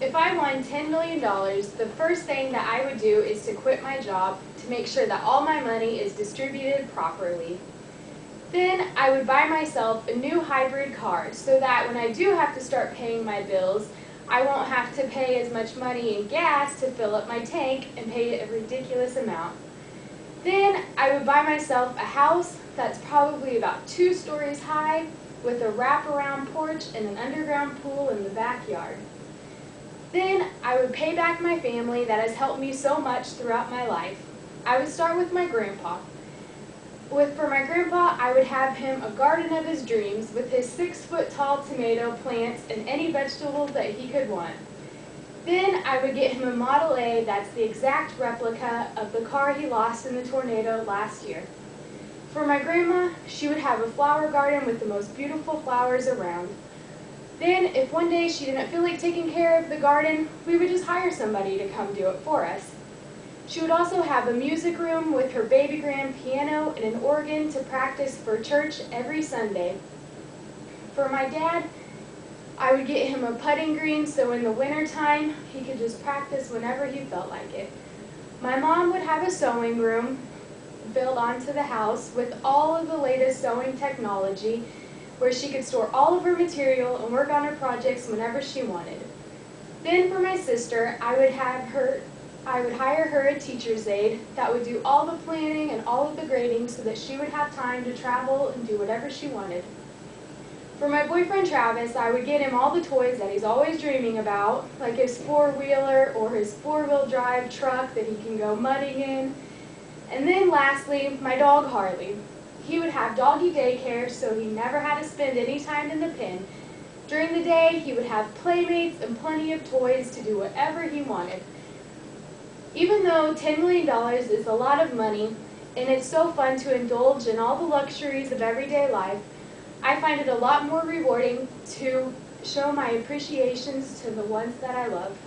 If I won $10 million, the first thing that I would do is to quit my job to make sure that all my money is distributed properly. Then I would buy myself a new hybrid car so that when I do have to start paying my bills, I won't have to pay as much money in gas to fill up my tank and pay a ridiculous amount. Then I would buy myself a house that's probably about 2 stories high with a wraparound porch and an underground pool in the backyard. Then I would pay back my family that has helped me so much throughout my life. I would start with my grandpa. For my grandpa, I would have him a garden of his dreams with his 6-foot-tall tomato plants and any vegetables that he could want. Then I would get him a Model A that's the exact replica of the car he lost in the tornado last year. For my grandma, she would have a flower garden with the most beautiful flowers around. Then, if one day she didn't feel like taking care of the garden, we would just hire somebody to come do it for us. She would also have a music room with her baby grand piano and an organ to practice for church every Sunday. For my dad, I would get him a putting green so in the wintertime he could just practice whenever he felt like it. My mom would have a sewing room built onto the house with all of the latest sewing technology where she could store all of her material and work on her projects whenever she wanted. Then for my sister, I would hire her a teacher's aide that would do all the planning and all of the grading so that she would have time to travel and do whatever she wanted. For my boyfriend Travis, I would get him all the toys that he's always dreaming about, like his 4-wheeler or his 4-wheel drive truck that he can go mudding in. And then lastly, my dog Harley. He would have doggy daycare so he never had to spend any time in the pen. During the day, he would have playmates and plenty of toys to do whatever he wanted. Even though $10 million is a lot of money, and it's so fun to indulge in all the luxuries of everyday life, I find it a lot more rewarding to show my appreciations to the ones that I love.